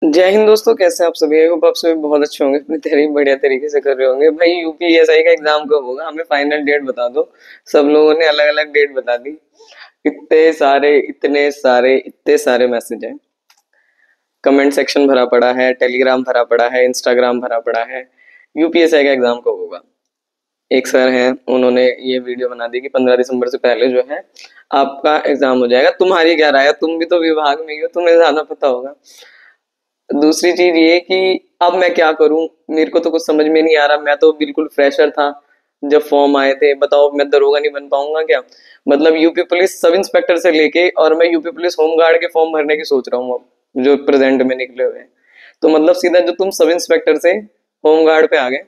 जय हिंद दोस्तों, कैसे हैं आप सभी। आई होप आप सभी बहुत अच्छे होंगे, अपनी तैयारी बढ़िया तरीके से कर रहे होंगे। भाई यूपीएसआई का एग्जाम कब होगा, हमें फाइनल डेट बता दो। सब लोगों ने अलग अलग डेट बता दी। इतने सारे मैसेज हैं। कमेंट सेक्शन भरा पड़ा है, टेलीग्राम भरा पड़ा है, इंस्टाग्राम भरा पड़ा है। यूपीएसआई का एग्जाम कब होगा। एक सर हैं, उन्होंने ये वीडियो बना दी कि 15 दिसंबर से पहले जो है आपका एग्जाम हो जाएगा। तुम्हारी क्या राय है, तुम भी तो विभाग में ही हो, तुम्हें ज्यादा पता होगा। दूसरी चीज ये कि अब मैं क्या करूं, मेरे को तो कुछ समझ में नहीं आ रहा। मैं तो बिल्कुल फ्रेशर था जब फॉर्म आए थे। बताओ मैं दरोगा नहीं बन पाऊंगा क्या। मतलब यूपी पुलिस सब इंस्पेक्टर से लेके और मैं यूपी पुलिस होमगार्ड के फॉर्म भरने की सोच रहा हूँ अब, जो प्रेजेंट में निकले हुए हैं। तो मतलब सीधा जो तुम सब इंस्पेक्टर से होमगार्ड पे आ गए,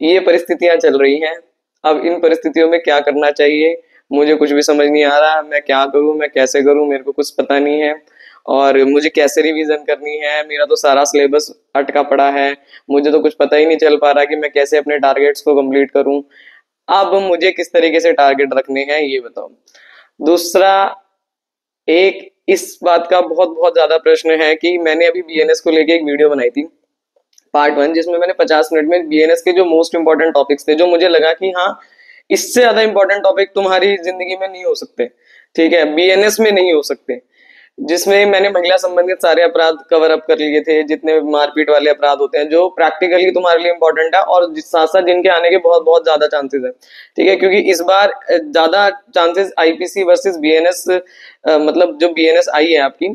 ये परिस्थितियां चल रही हैं। अब इन परिस्थितियों में क्या करना चाहिए, मुझे कुछ भी समझ नहीं आ रहा। मैं क्या करूं, मैं कैसे करूं, मेरे को कुछ पता नहीं है। और मुझे कैसे रिवीजन करनी है, मेरा तो सारा सिलेबस अटका पड़ा है। मुझे तो कुछ पता ही नहीं चल पा रहा कि मैं कैसे अपने टारगेट्स को कंप्लीट करूं। अब मुझे किस तरीके से टारगेट रखने हैं ये बताओ। दूसरा, एक इस बात का बहुत बहुत ज्यादा प्रश्न है कि मैंने अभी बीएनएस को लेके एक वीडियो बनाई थी, पार्ट 1, जिसमें मैंने 50 मिनट में बीएनएस के जो मोस्ट इंपॉर्टेंट टॉपिक्स थे, जो मुझे लगा कि हाँ, इससे ज्यादा इंपॉर्टेंट टॉपिक तुम्हारी जिंदगी में नहीं हो सकते, ठीक है, बीएनएस में नहीं हो सकते। जिसमें मैंने महिला संबंधित सारे अपराध कवर अप कर लिए थे, जितने मारपीट वाले अपराध होते हैं जो प्रैक्टिकली तुम्हारे लिए इंपॉर्टेंट है, और साथ साथ जिनके आने के बहुत बहुत ज्यादा चांसेस है, ठीक है। क्योंकि इस बार ज्यादा चांसेस आईपीसी वर्सेस बीएनएस, मतलब जो बीएनएस आई है आपकी,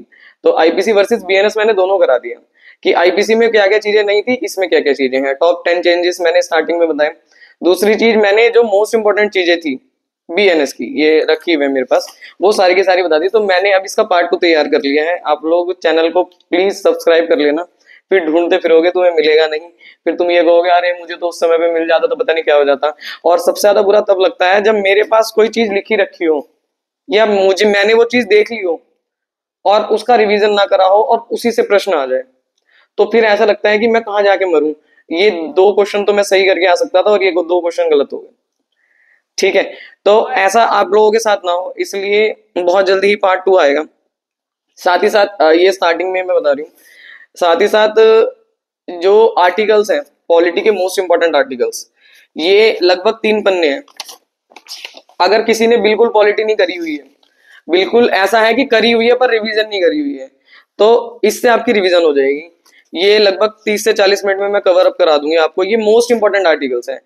तो आईपीसी वर्सेस बीएनएस मैंने दोनों करा दिया कि आईपीसी में क्या क्या चीजें नहीं थी, इसमें क्या क्या चीजें हैं। टॉप 10 चेंजेस मैंने स्टार्टिंग में बताए। दूसरी चीज, मैंने जो मोस्ट इंपॉर्टेंट चीजें थी बीएनएस की, ये रखी हुई है मेरे पास, वो सारी की सारी बता दी। तो मैंने अब इसका पार्ट 2 तैयार कर लिया है। आप लोग चैनल को प्लीज सब्सक्राइब कर लेना, फिर ढूंढते फिरोगे तुम्हें मिलेगा नहीं। फिर तुम ये कहोगे अरे मुझे तो उस समय पे मिल जाता तो पता नहीं क्या हो जाता। और सबसे ज्यादा बुरा तब लगता है जब मेरे पास कोई चीज लिखी रखी हो, या मैंने वो चीज देख ली हो और उसका रिवीजन ना करा हो और उसी से प्रश्न आ जाए, तो फिर ऐसा लगता है कि मैं कहाँ जाके मरूं। ये 2 क्वेश्चन तो मैं सही करके आ सकता था और ये 2 क्वेश्चन गलत हो गए, ठीक है। तो ऐसा आप लोगों के साथ ना हो, इसलिए बहुत जल्दी ही पार्ट 2 आएगा। साथ ही साथ ये स्टार्टिंग में मैं बता रही हूँ, साथ ही साथ जो आर्टिकल्स हैं, पॉलिटी के मोस्ट इंपॉर्टेंट आर्टिकल्स, ये लगभग 3 पन्ने हैं। अगर किसी ने बिल्कुल पॉलिटी नहीं करी हुई है, बिल्कुल ऐसा है कि करी हुई है पर रिवीजन नहीं करी हुई है, तो इससे आपकी रिवीजन हो जाएगी। ये लगभग 30 से 40 मिनट में मैं कवर अप करा दूंगी आपको। ये मोस्ट इंपॉर्टेंट आर्टिकल्स हैं।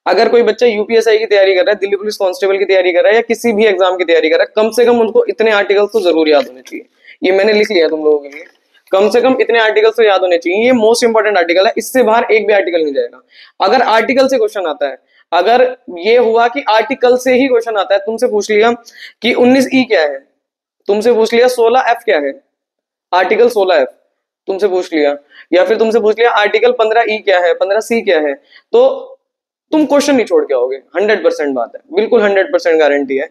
अगर कोई बच्चा यूपीएसआई की तैयारी कर रहा है, दिल्ली पुलिस कांस्टेबल की तैयारी कर रहा है, या किसी भी एग्जाम की तैयारी कर रहा है, कम से कम उनको इतने आर्टिकल्स तो जरूर याद होने चाहिए। ये मैंने लिख लिया तुम लोगों के लिए। कम से कम इतने आर्टिकल्स तो याद होने चाहिए। ये मोस्ट इंपॉर्टेंट आर्टिकल है, इससे बाहर एक भी आर्टिकल नहीं जाएगा। अगर आर्टिकल से क्वेश्चन आता है, अगर ये हुआ कि आर्टिकल से ही क्वेश्चन आता है, तुमसे पूछ लिया कि 19E क्या है, तुमसे पूछ लिया 16F क्या है, आर्टिकल 16F तुमसे पूछ लिया, या फिर तुमसे पूछ लिया आर्टिकल 15E क्या है, 15C क्या है, तो तुम क्वेश्चन नहीं छोड़ के आओगे। 100% बात है, बिल्कुल 100% गारंटी है,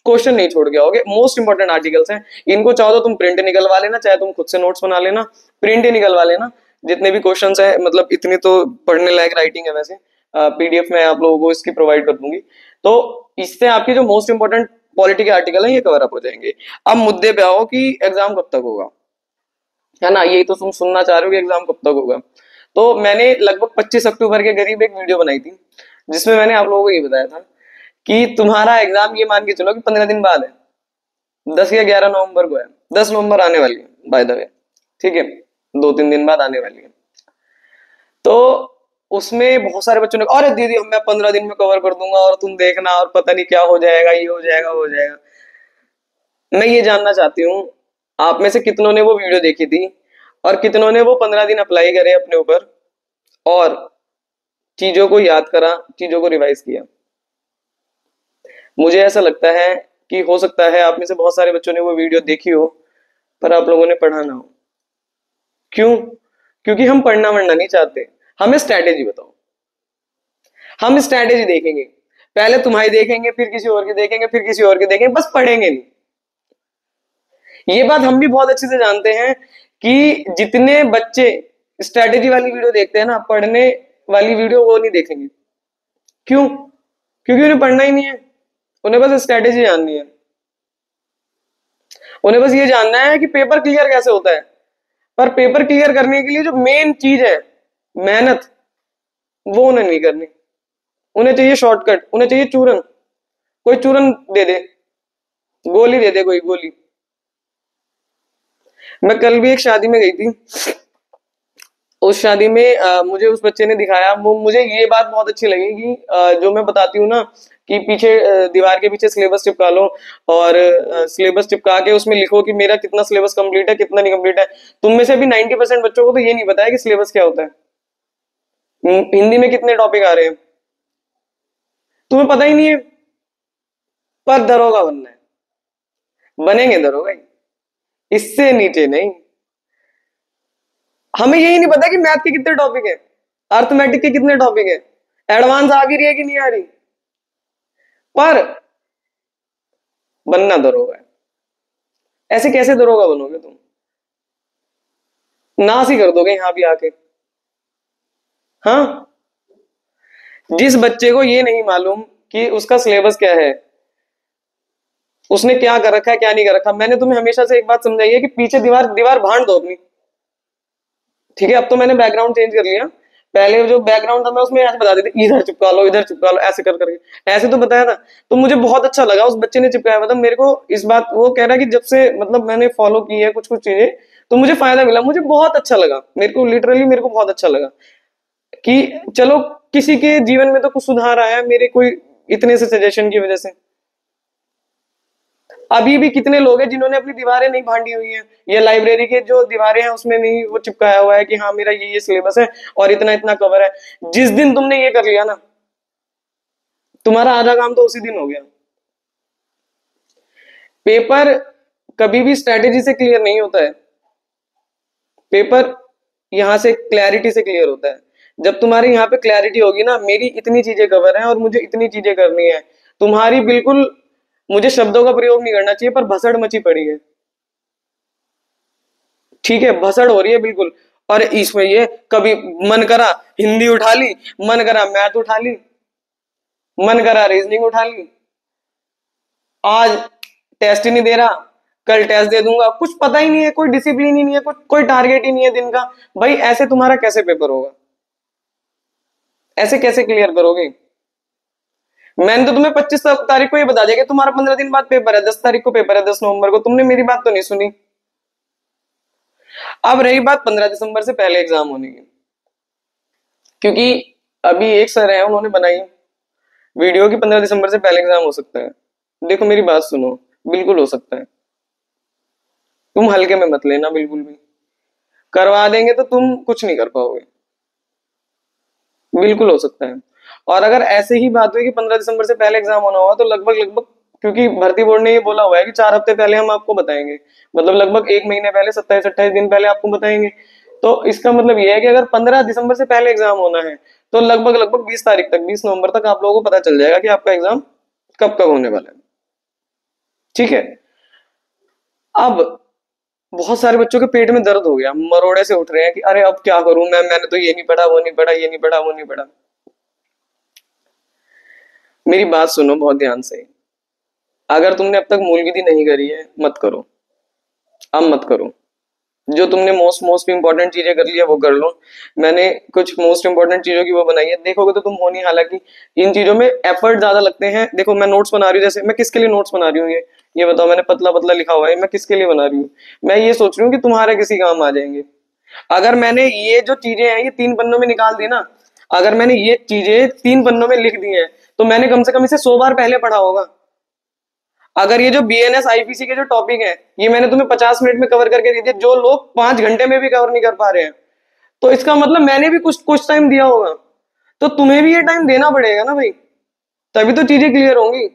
क्वेश्चन नहीं छोड़ के आओगे। मोस्ट इंपॉर्टेंट आर्टिकल्स हैं, इनको चाहो तो तुम प्रिंट निकलवा लेना, चाहे तुम खुद से नोट्स बना लेना, प्रिंट ही निकलवा लेना। जितने भी क्वेश्चंस है, मतलब इतनी तो पढ़ने लायक राइटिंग है वैसे। पीडीएफ में आप लोगों को इसकी प्रोवाइड कर दूंगी, तो इससे आपके जो मोस्ट इंपॉर्टेंट पॉलिटी के आर्टिकल है ये कवर अप हो जाएंगे। अब मुद्दे पे आओ कि एग्जाम कब तक होगा, है ना। यही तो तुम सुनना चाह रहे हो कि एग्जाम कब तक होगा। तो मैंने लगभग 25 अक्टूबर के करीब एक वीडियो बनाई थी, जिसमें मैंने आप लोगों को ये बताया था कि तुम्हारा एग्जाम ये मान के चलो कि 15 दिन बाद है, 10 या 11 नवंबर को है। 10 नवंबर आने वाली है बाय द वे, ठीक है, 2-3 दिन बाद आने वाली है। तो उसमें बहुत सारे बच्चों ने अरे दीदी मैं 15 दिन में कवर कर दूंगा और तुम देखना, और पता नहीं क्या हो जाएगा, ये हो जाएगा, वो हो जाएगा। मैं ये जानना चाहती हूँ, आप में से कितनों ने वो वीडियो देखी थी, और कितनों ने वो 15 दिन अप्लाई करे अपने ऊपर और चीजों को याद करा, चीजों को रिवाइज किया। मुझे ऐसा लगता है कि हो सकता है आप में से बहुत सारे बच्चों ने वो वीडियो देखी हो, पर आप लोगों ने पढ़ा ना हो। क्यों? क्योंकि हम पढ़ना वढ़ना नहीं चाहते, हमें स्ट्रैटेजी बताओ। हम स्ट्रैटेजी देखेंगे, पहले तुम्हारी देखेंगे, फिर किसी और की देखेंगे, फिर किसी और की देखेंगे, बस पढ़ेंगे नहीं। ये बात हम भी बहुत अच्छे से जानते हैं कि जितने बच्चे स्ट्रैटेजी वाली वीडियो देखते हैं ना, पढ़ने वाली वीडियो वो नहीं देखेंगे। क्यों? क्योंकि उन्हें पढ़ना ही नहीं है, उन्हें बस स्ट्रैटेजी जाननी है। उन्हें बस ये जानना है कि पेपर क्लियर कैसे होता है। पर पेपर क्लियर करने के लिए जो मेन चीज है मेहनत, वो उन्हें नहीं करनी। उन्हें चाहिए शॉर्टकट, उन्हें चाहिए चूरन। कोई चूरन दे दे, गोली दे दे, कोई गोली। मैं कल भी एक शादी में गई थी। उस शादी में मुझे उस बच्चे ने दिखाया, मुझे ये बात बहुत अच्छी लगी कि जो मैं बताती हूँ ना कि पीछे दीवार के पीछे सिलेबस चिपका लो और सिलेबस चिपका के उसमें लिखो कि मेरा कितना सिलेबस कंप्लीट है, कितना नहीं कंप्लीट है। तुम में से भी 90% बच्चों को तो ये नहीं पता है कि सिलेबस क्या होता है, हिंदी में कितने टॉपिक आ रहे हैं, तुम्हें पता ही नहीं है। पर दरोगा बनना है, बनेंगे दरोगा ही, इससे नीचे नहीं। हमें यही नहीं पता कि मैथ के कितने टॉपिक है, अर्थमेटिक के कितने टॉपिक है, एडवांस आ भी रही है कि नहीं आ रही, पर बनना दरोगा है। ऐसे कैसे दरोगा बनोगे तुम, नाश ही कर दोगे यहां भी आके। हाँ, जिस बच्चे को ये नहीं मालूम कि उसका सिलेबस क्या है, उसने क्या कर रखा है क्या नहीं कर रखा, मैंने तुम्हें हमेशा से एक बात समझाई है कि पीछे दीवार दीवार भांड दो अपनी। ठीक है, अब तो मैंने बैकग्राउंड चेंज कर लिया। पहले जो बैकग्राउंड था मैं उसमें ऐसे बता देती, इधर चिपका लो इधर चिपका लो, ऐसे कर करके ऐसे तो बताया था। तो मुझे बहुत अच्छा लगा उस बच्चे ने चिपकाया, मतलब मेरे को इस बात, वो कह रहा है कि जब से मतलब मैंने फॉलो की है कुछ कुछ चीजें तो मुझे फायदा मिला, मुझे बहुत अच्छा लगा, मेरे को लिटरली मेरे को बहुत अच्छा लगा कि चलो किसी के जीवन में तो कुछ सुधार आया मेरे कोई इतने से सजेशन की वजह से। अभी भी कितने लोग हैं जिन्होंने अपनी दीवारें नहीं भांडी हुई हैं, ये लाइब्रेरी के जो दीवारें हैं उसमें नहीं वो चिपकाया हुआ है कि हाँ मेरा ये सिलेबस है और इतना इतना कवर है। जिस दिन तुमने ये कर लिया ना, तुम्हारा आधा काम तो उसी दिन हो गया। पेपर कभी भी स्ट्रेटेजी से क्लियर नहीं होता है, पेपर यहां से क्लैरिटी से क्लियर होता है। जब तुम्हारी यहाँ पे क्लैरिटी होगी ना, मेरी इतनी चीजें कवर है और मुझे इतनी चीजें करनी है, तुम्हारी बिल्कुल, मुझे शब्दों का प्रयोग नहीं करना चाहिए पर भसड़ मची पड़ी है। ठीक है, भसड़ हो रही है बिल्कुल। और इसमें ये कभी मन करा हिंदी उठा ली, मन करा मैथ उठा ली, मन करा रीजनिंग उठा ली, आज टेस्ट ही नहीं दे रहा, कल टेस्ट दे दूंगा, कुछ पता ही नहीं है, कोई डिसिप्लिन ही नहीं है, कुछ कोई टारगेट ही नहीं है दिन का। भाई ऐसे तुम्हारा कैसे पेपर होगा, ऐसे कैसे क्लियर करोगे। मैंने तो तुम्हें 25 तारीख को ये बता दिया कि तुम्हारा 15 दिन बाद पेपर है, 10 तारीख को पेपर है, 10 नवंबर को, तुमने मेरी बात तो नहीं सुनी। अब रही बात 15 दिसंबर से पहले एग्जाम होने की, क्योंकि अभी एक सर है उन्होंने बनाई वीडियो की 15 दिसंबर से पहले एग्जाम हो सकता है। देखो मेरी बात सुनो, बिल्कुल हो सकता है, तुम हल्के में मत लेना बिल्कुल भी, करवा देंगे तो तुम कुछ नहीं कर पाओगे, बिल्कुल हो सकता है। और अगर ऐसे ही बात हुई कि 15 दिसंबर से पहले एग्जाम होना होगा तो लगभग लगभग, क्योंकि भर्ती बोर्ड ने ये बोला हुआ है कि 4 हफ्ते पहले हम आपको बताएंगे, मतलब लगभग 1 महीने पहले, 27-28 दिन पहले आपको बताएंगे। तो इसका मतलब ये है कि अगर 15 दिसंबर से पहले एग्जाम होना है तो लगभग लगभग 20 तारीख तक, 20 नवंबर तक आप लोगों को पता चल जाएगा कि आपका एग्जाम कब कब होने वाला है। ठीक है, अब बहुत सारे बच्चों के पेट में दर्द हो गया, मरोड़े से उठ रहे हैं कि अरे अब क्या करूं मैंने तो ये नहीं पढ़ा, वो नहीं पढ़ा, ये नहीं पढ़ा, वो नहीं पढ़ा। मेरी बात सुनो बहुत ध्यान से, अगर तुमने अब तक मूल विधि नहीं करी है मत करो, अब मत करो। जो तुमने मोस्ट मोस्ट इंपॉर्टेंट चीजें कर ली है वो कर लो। मैंने कुछ मोस्ट इंपॉर्टेंट चीजों की वो बनाई है, देखोगे तो तुम हो नहीं, हालांकि इन चीजों में एफर्ट ज्यादा लगते हैं। देखो मैं नोट्स बना रही हूँ, जैसे मैं किसके लिए नोट्स बना रही हूँ, ये बताओ, मैंने पतला पतला लिखा हुआ है, मैं किसके लिए बना रही हूँ। मैं ये सोच रही हूँ कि तुम्हारे किसी काम आ जाएंगे। अगर मैंने ये जो चीजें हैं ये 3 पन्नों में निकाल दी ना, अगर मैंने ये चीजें 3 पन्नों में लिख दी हैं तो मैंने कम से कम इसे 100 बार पहले पढ़ा होगा। अगर ये जो बीएनएस आईपीसी के जो टॉपिक है ये मैंने तुम्हें 50 मिनट में कवर करके दे दिए, जो लोग 5 घंटे में भी कवर नहीं कर पा रहे हैं, तो इसका मतलब मैंने भी कुछ कुछ टाइम दिया होगा, तो तुम्हें भी ये टाइम देना पड़ेगा ना भाई, तभी तो चीजें क्लियर होंगी।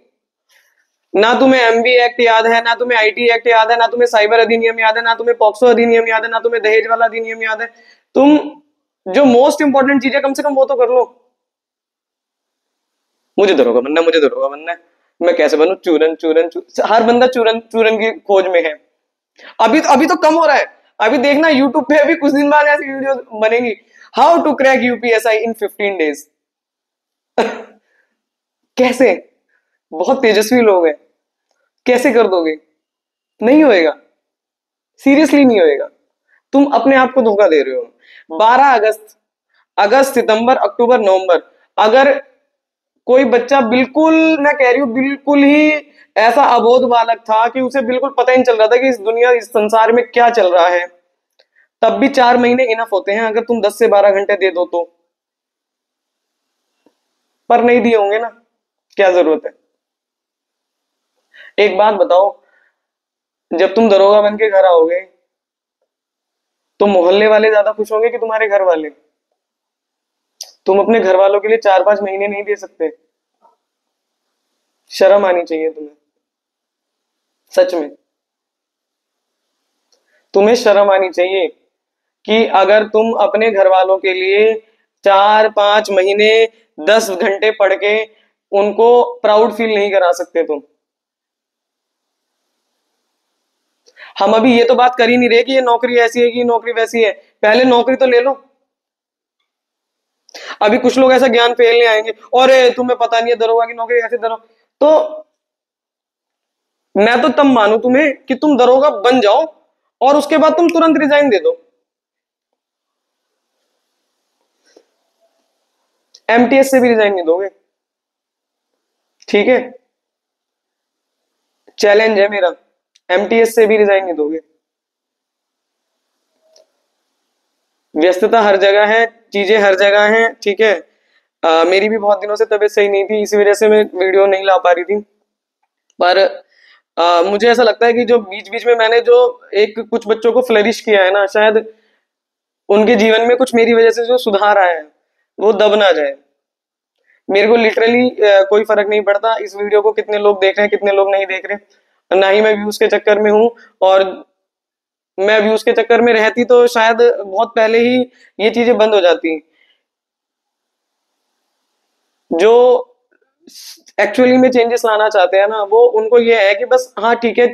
ना तुम्हें एमबी एक्ट याद है, ना तुम्हें आईटी एक्ट याद है, ना तुम्हें साइबर अधिनियम याद है, ना तुम्हें पॉक्सो अधिनियम याद है, ना तुम्हें दहेज वाला अधिनियम याद है। तुम जो मोस्ट इंपॉर्टेंट चीज है कम से कम वो तो कर लो। मुझे दरोगा बनना, मुझे दरोगा बनना है, मैं कैसे बनूं, चूरन चूरन हर बंदा चूरन चूरन की खोज में है। अभी तो कम हो रहा है, अभी देखना यूट्यूब पे अभी कुछ दिन बाद ऐसी वीडियो बनेगी, how to crack UPSI in 15 days. कैसे, बहुत तेजस्वी लोग हैं, कैसे कर दोगे, नहीं होएगा, सीरियसली नहीं होएगा। तुम अपने आप को धोखा दे रहे हो। 12 अगस्त, अगस्त, सितंबर, अक्टूबर, नवंबर, अगर कोई बच्चा बिल्कुल, मैं कह रही हूँ बिल्कुल ही ऐसा अबोध बालक था कि उसे बिल्कुल पता ही नहीं चल रहा था कि इस दुनिया, इस संसार में क्या चल रहा है, तब भी 4 महीने इनफ होते हैं अगर तुम 10 से 12 घंटे दे दो तो। पर नहीं दिए होंगे ना, क्या जरूरत है। एक बात बताओ, जब तुम दरोगा बन के घर आओगे तो मोहल्ले वाले ज्यादा खुश होंगे कि तुम्हारे घर वाले? तुम अपने घर वालों के लिए 4-5 महीने नहीं दे सकते? शर्म आनी चाहिए तुम्हें, सच में। तुम्हें शर्म आनी चाहिए कि अगर तुम अपने घर वालों के लिए 4-5 महीने 10 घंटे पढ़ के उनको प्राउड फील नहीं करा सकते तुम। हम अभी ये तो बात कर ही नहीं रहे कि ये नौकरी ऐसी है कि नौकरी वैसी है, पहले नौकरी तो ले लो। अभी कुछ लोग ऐसा ज्ञान फैलने आएंगे, और तुम्हें पता नहीं है दरोगा की नौकरी ऐसे दरो, तो मैं तो तब मानू तुम्हें कि तुम दरोगा बन जाओ और उसके बाद तुम तुरंत रिजाइन दे दो। एमटीएस से भी रिजाइन नहीं दोगे, ठीक है? चैलेंज है मेरा, एमटीएस से भी रिजाइन नहीं दोगे। व्यस्तता हर जगह है, चीजें हर जगह हैं, ठीक है। मेरी भी बहुत दिनों से तबीयत सही नहीं थी, इसी वजह से मैं वीडियो नहीं ला पा रही थी। पर मुझे ऐसा लगता है कि जो बीच बीच में मैंने जो एक कुछ बच्चों को फ्लरिश किया है ना, शायद उनके जीवन में कुछ मेरी वजह से जो सुधार आया है वो दब ना जाए। मेरे को लिटरली कोई फर्क नहीं पड़ता इस वीडियो को कितने लोग देख रहे हैं कितने लोग नहीं देख रहे, ना ही मैं व्यूज के चक्कर में हूँ। और मैं व्यूज के चक्कर में रहती तो शायद बहुत पहले ही ये चीजें बंद हो जाती। जो एक्चुअली में चेंजेस लाना चाहते हैं ना, वो उनको ये है कि बस हाँ ठीक है,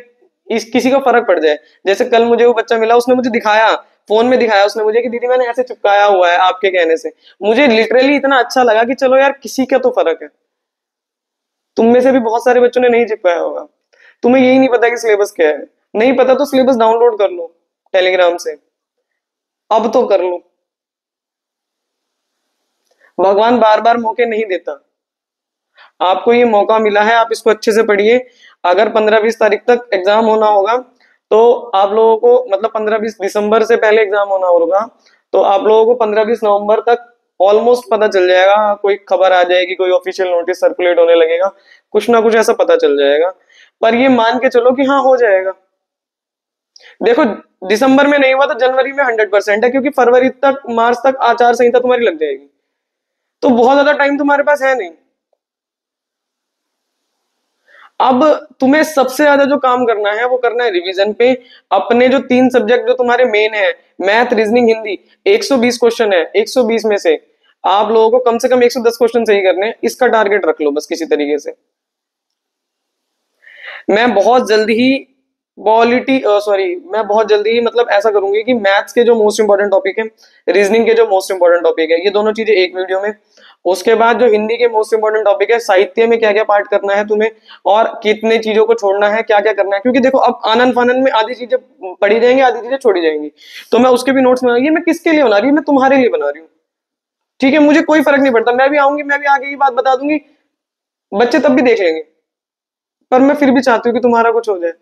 इस किसी को फर्क पड़ जाए। जैसे कल मुझे वो बच्चा मिला, उसने मुझे दिखाया, फोन में दिखाया उसने मुझे कि दीदी मैंने ऐसे चिपकाया हुआ है आपके कहने से। मुझे लिटरली इतना अच्छा लगा कि चलो यार किसी का तो फर्क है। तुम में से भी बहुत सारे बच्चों ने नहीं चिपकाया होगा। तुम्हें यही नहीं पता कि सिलेबस क्या है। नहीं पता तो सिलेबस डाउनलोड कर लो टेलीग्राम से, अब तो कर लो। भगवान बार बार मौके नहीं देता, आपको ये मौका मिला है, आप इसको अच्छे से पढ़िए। अगर 15-20 तारीख तक एग्जाम होना होगा तो आप लोगों को, मतलब 15-20 दिसंबर से पहले एग्जाम होना होगा, तो आप लोगों को 15-20 नवंबर तक ऑलमोस्ट पता चल जाएगा। कोई खबर आ जाएगी, कोई ऑफिशियल नोटिस सर्कुलेट होने लगेगा, कुछ ना कुछ ऐसा पता चल जाएगा। पर ये मान के चलो कि हाँ हो जाएगा। देखो, दिसंबर में नहीं हुआ तो जनवरी में 100% है, क्योंकि फरवरी तक, मार्च तक आचार संहिता तुम्हारी लग जाएगी। तो बहुत ज्यादा टाइम तुम्हारे पास है नहीं। अब तुम्हें सबसे ज्यादा जो काम करना है वो करना है रिवीजन पे। अपने जो 3 सब्जेक्ट जो तुम्हारे मेन है, मैथ, रीजनिंग, हिंदी, 120 क्वेश्चन है, 120 में से आप लोगों को कम से कम 110 क्वेश्चन सही करने हैं। इसका टारगेट रख लो बस किसी तरीके से। मैं बहुत जल्द ही मैं बहुत जल्दी ही, मतलब ऐसा करूंगी कि मैथ्स के जो मोस्ट इंपॉर्टेंट टॉपिक है, रीजनिंग के जो मोस्ट इंपॉर्टेंट टॉपिक है, ये दोनों चीजें एक वीडियो में। उसके बाद जो हिंदी के मोस्ट इंपॉर्टेंट टॉपिक है, साहित्य में क्या क्या पार्ट करना है तुम्हें, और कितने चीजों को छोड़ना है, क्या क्या करना है। क्योंकि देखो अब आनंद फानंद में आधी चीजें पढ़ी जाएंगी, आधी चीजें छोड़ी जाएंगी। तो मैं उसके भी नोट्स बना रही हूँ। मैं किसके लिए बना रही हूँ? मैं तुम्हारे लिए बना रही हूँ, ठीक है? मुझे कोई फर्क नहीं पड़ता, मैं भी आऊंगी, मैं भी आगे की बात बता दूंगी, बच्चे तब भी देख लेंगे। पर मैं फिर भी चाहती हूँ कि तुम्हारा कुछ हो जाए।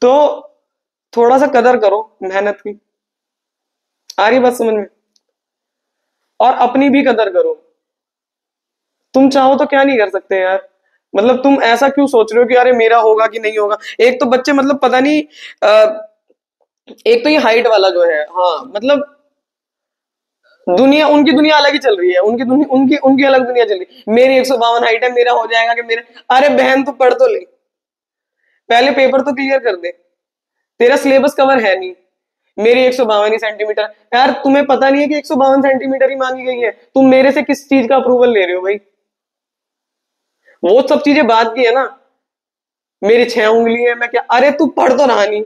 तो थोड़ा सा कदर करो मेहनत की, आ रही बात समझ में? और अपनी भी कदर करो। तुम चाहो तो क्या नहीं कर सकते यार। मतलब तुम ऐसा क्यों सोच रहे हो कि अरे मेरा होगा कि नहीं होगा? एक तो बच्चे, मतलब पता नहीं, एक तो ये हाइट वाला जो है, हाँ मतलब दुनिया, उनकी दुनिया अलग ही चल रही है, उनकी दुनिया, उनकी उनकी अलग दुनिया चल रही है। मेरी 152 हाइट है, मेरा हो जाएगा कि मेरे, अरे बहन तू पढ़ तो ले, पहले पेपर तो क्लियर कर दे, तेरा सिलेबस कवर है नहीं। मेरी 152 ही सेंटीमीटर, यार तुम्हें पता नहीं है कि 152 सेंटीमीटर ही मांगी गई है? तुम मेरे से किस चीज का अप्रूवल ले रहे हो भाई? वो सब चीजें बात की है ना। मेरी 6 उंगली है, मैं क्या, अरे तू पढ़ तो रहा नहीं।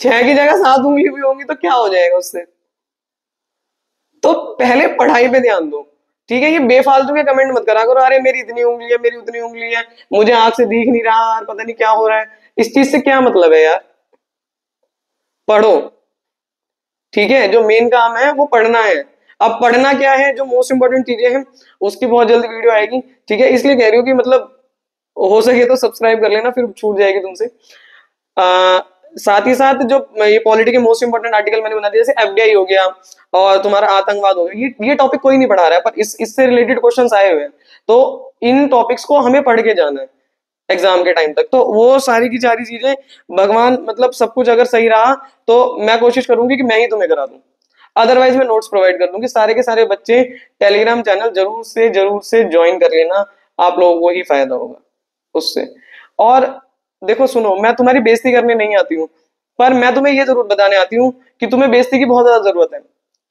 6 की जगह 7 उंगली भी होंगी तो क्या हो जाएगा उससे? तो पहले पढ़ाई पे ध्यान दो, ठीक है? ये बेफालतू के कमेंट मत करा करो, अरे मेरी इतनी उंगली है, मेरी उतनी उंगली है, मुझे आंख से दिख नहीं रहा, पता नहीं क्या हो रहा है। इस चीज से क्या मतलब है यार? पढ़ो, ठीक है। जो मेन काम है वो पढ़ना है। अब पढ़ना क्या है, जो मोस्ट इंपोर्टेंट चीजें हैं उसकी बहुत जल्दी वीडियो आएगी, ठीक है। इसलिए कह रही हूँ कि मतलब हो सके तो सब्सक्राइब कर लेना, फिर छूट जाएगी तुमसे। साथ ही साथ जो ये पॉलिटी के मोस्ट इंपोर्टेंट आर्टिकल मैंने बना दिया, जैसे एफडीआई हो गया और तुम्हारा आतंकवाद हो गया, ये टॉपिक कोई नहीं पढ़ा रहा है, पर इससे रिलेटेड क्वेश्चंस आए हुए हैं, तो इन टॉपिक्स को हमें पढ़ के जाना है एग्जाम के टाइम तक। तो वो सारी की सारी चीजें, भगवान मतलब सब कुछ अगर सही रहा तो मैं कोशिश करूंगी कि मैं ही तुम्हें करा दूं, अदरवाइज मैं नोट्स प्रोवाइड कर दूंगी। सारे के सारे बच्चे टेलीग्राम चैनल जरूर से ज्वाइन कर लेना, आप लोगों को ही फायदा होगा उससे। और देखो सुनो, मैं तुम्हारी बेइज्जती करने नहीं आती हूँ, पर मैं तुम्हें ये जरूर बताने आती हूँ कि तुम्हें बेइज्जती की बहुत ज्यादा जरूरत है,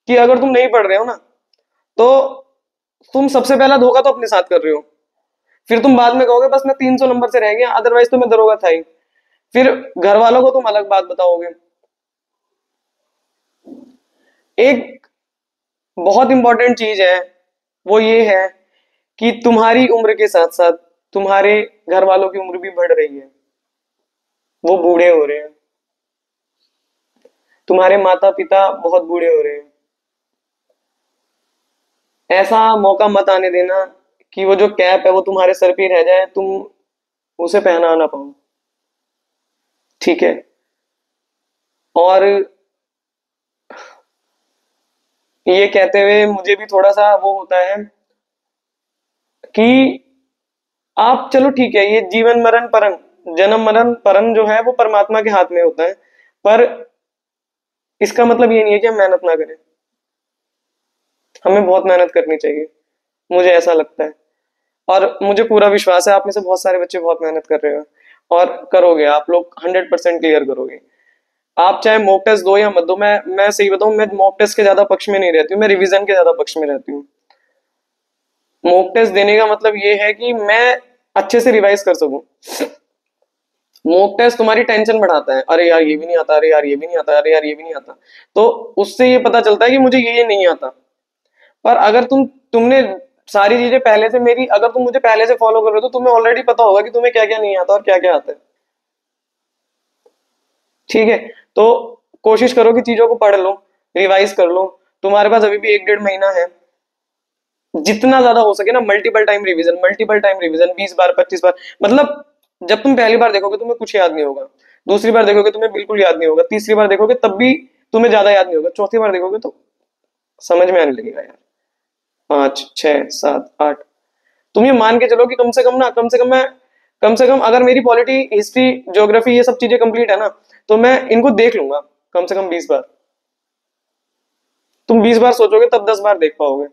कि अगर तुम नहीं पढ़ रहे हो ना, तो तुम सबसे पहला धोखा तो अपने साथ कर रहे हो। फिर तुम बाद में कहोगे बस मैं 300 नंबर से रह गया, अदरवाइज तो मैं दरोगा था ही। फिर घर वालों को तुम अलग बात बताओगे। एक बहुत इंपॉर्टेंट चीज है, वो ये है कि तुम्हारी उम्र के साथ साथ तुम्हारे घर वालों की उम्र भी बढ़ रही है, वो बूढ़े हो रहे हैं, तुम्हारे माता पिता बहुत बूढ़े हो रहे हैं। ऐसा मौका मत आने देना कि वो जो कैप है वो तुम्हारे सर पे रह जाए, तुम उसे पहना ना पाओ, ठीक है। और ये कहते हुए मुझे भी थोड़ा सा वो होता है कि आप चलो ठीक है, ये जीवन मरण परन, जन्म मरण परन जो है वो परमात्मा के हाथ में होता है, पर इसका मतलब ये नहीं है कि हम मेहनत ना करें। हमें बहुत मेहनत करनी चाहिए, मुझे ऐसा लगता है। और मुझे पूरा विश्वास है आप में से बहुत सारे बच्चे बहुत मेहनत कर रहे हो और करोगे, आप लोग 100% क्लियर करोगे। आप चाहे मॉक टेस्ट दो या मत दो, मैं सही बताऊं, मैं मॉक टेस्ट के ज्यादा पक्ष में नहीं रहती हूँ, मैं रिवीजन के ज्यादा पक्ष में रहती हूँ। मॉक टेस्ट देने का मतलब ये है कि मैं अच्छे से रिवाइज कर सकूं। मॉक टेस्ट तुम्हारी टेंशन बढ़ाता है, अरे यार ये भी नहीं आता, अरे यार ये भी नहीं आता, अरे यार ये भी नहीं आता, तो उससे ये पता चलता है कि मुझे ये नहीं आता। पर अगर तुमने सारी चीजें पहले से मेरी, अगर तुम मुझे पहले से फॉलो कर रहे हो तो तुम्हें ऑलरेडी पता होगा कि तुम्हें क्या क्या नहीं आता और क्या क्या आता है, ठीक है। तो कोशिश करो कि चीजों को पढ़ लो, रिवाइज कर लो। तुम्हारे पास अभी भी 1 डेढ़ महीना है, जितना ज्यादा हो सके ना multiple time revision, multiple time revision, 20 बार 25 बार। मतलब जब तुम पहली बार देखोगे तुम्हें कुछ याद नहीं होगा, दूसरी बार देखोगे तुम्हें बिल्कुल याद नहीं होगा, तीसरी बार देखोगे तब भी तुम्हें ज्यादा याद नहीं होगा, चौथी बार देखोगे तो समझ में आने लगेगा यार। 5 6 7 8, तुम ये मान के चलो कि कम से कम ना, कम से कम अगर मेरी पॉलिटी हिस्ट्री ज्योग्राफी ये सब चीजें कंप्लीट है ना, तो मैं इनको देख लूंगा कम से कम 20 बार। तुम 20 बार सोचोगे तब 10 बार देख पाओगे,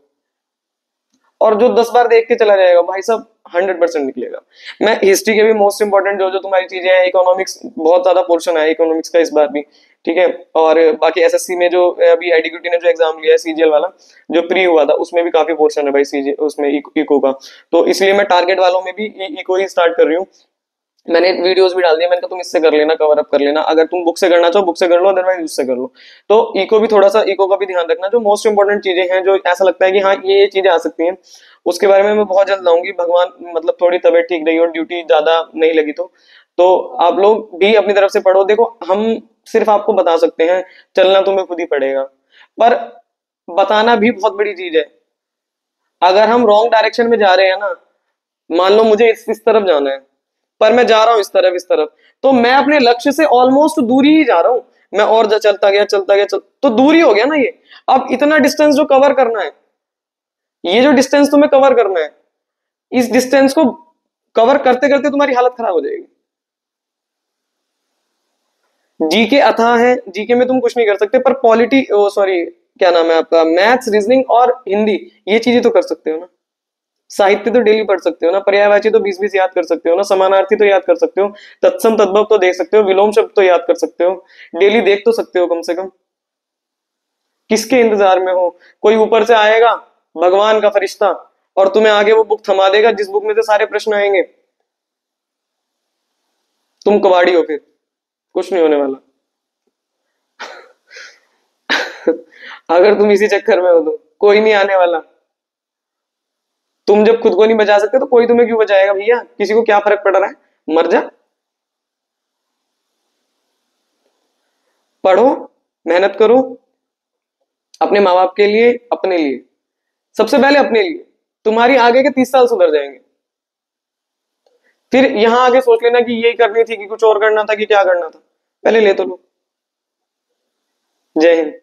और जो 10 बार देख के चला जाएगा भाई साहब 100% निकलेगा। मैं हिस्ट्री के भी मोस्ट इंपॉर्टेंट जो जो तुम्हारी चीजें हैं, इकोनॉमिक्स बहुत ज्यादा पोर्शन है इकोनॉमिक्स का इस बार भी, ठीक है। और बाकी एसएससी में जो अभी आईडीक्यूटी ने जो एग्जाम लिया है सीजीएल वाला, जो प्री हुआ था, उसमें भी काफी पोर्शन है भाई सीजी उसमें इको का। तो इसलिए मैं टारगेट वालों में भी इको ही स्टार्ट कर रही हूँ। मैंने वीडियोस भी डाल दिए, मैंने कहा तुम इससे कर लेना, कवर अप कर लेना, अगर तुम बुक से करना चाहो बुक से कर लो, अदरवाइज उससे कर लो। तो इको भी थोड़ा सा, इको का भी ध्यान रखना, जो मोस्ट इंपोर्टेंट चीजें हैं जो ऐसा लगता है कि हाँ ये चीजें आ सकती हैं, उसके बारे में मैं बहुत जल्द लाऊंगी, भगवान मतलब थोड़ी तबीयत ठीक रही और ड्यूटी ज्यादा नहीं लगी तो आप लोग भी अपनी तरफ से पढ़ो। देखो हम सिर्फ आपको बता सकते हैं, चलना तुम्हें खुद ही पड़ेगा, पर बताना भी बहुत बड़ी चीज है। अगर हम रॉन्ग डायरेक्शन में जा रहे हैं ना, मान लो मुझे इस तरफ जाना है, पर मैं जा रहा हूं इस तरफ, तो मैं अपने लक्ष्य से ऑलमोस्ट दूरी ही जा रहा हूं। मैं और चलता गया तो दूरी हो गया ना ये। अब इतना डिस्टेंस जो कवर करना है, ये जो डिस्टेंस तुम्हें कवर करना है, इस डिस्टेंस को कवर करते करते तुम्हारी हालत खराब हो जाएगी। जीके अथाह है, जीके में तुम कुछ नहीं कर सकते, पर पॉलिटी ओ सॉरी क्या नाम है आपका, मैथ्स रीजनिंग और हिंदी, ये चीजें तो कर सकते हो ना। साहित्य तो डेली पढ़ सकते हो ना, पर्यायवाची तो 20 20 याद कर सकते हो ना, समानार्थी तो याद कर सकते हो, तत्सम तद्भव तो देख सकते हो, विलोम शब्द तो याद कर सकते हो, डेली देख तो सकते हो कम से कम। किसके इंतजार में हो? कोई ऊपर से आएगा भगवान का फरिश्ता और तुम्हें आगे वो बुक थमा देगा जिस बुक में से सारे प्रश्न आएंगे, तुम कबाड़ी हो, फिर कुछ नहीं होने वाला। अगर तुम इसी चक्कर में हो तो कोई नहीं आने वाला। तुम जब खुद को नहीं बचा सकते तो कोई तुम्हें क्यों बचाएगा भैया, किसी को क्या फर्क पड़ रहा है, मर जा। पढ़ो, मेहनत करो अपने माँ बाप के लिए, अपने लिए, सबसे पहले अपने लिए। तुम्हारी आगे के 30 साल सुधर जाएंगे। फिर यहां आगे सोच लेना कि यही करनी थी कि कुछ और करना था कि क्या करना था, पहले ले तो लो। जय हिंद।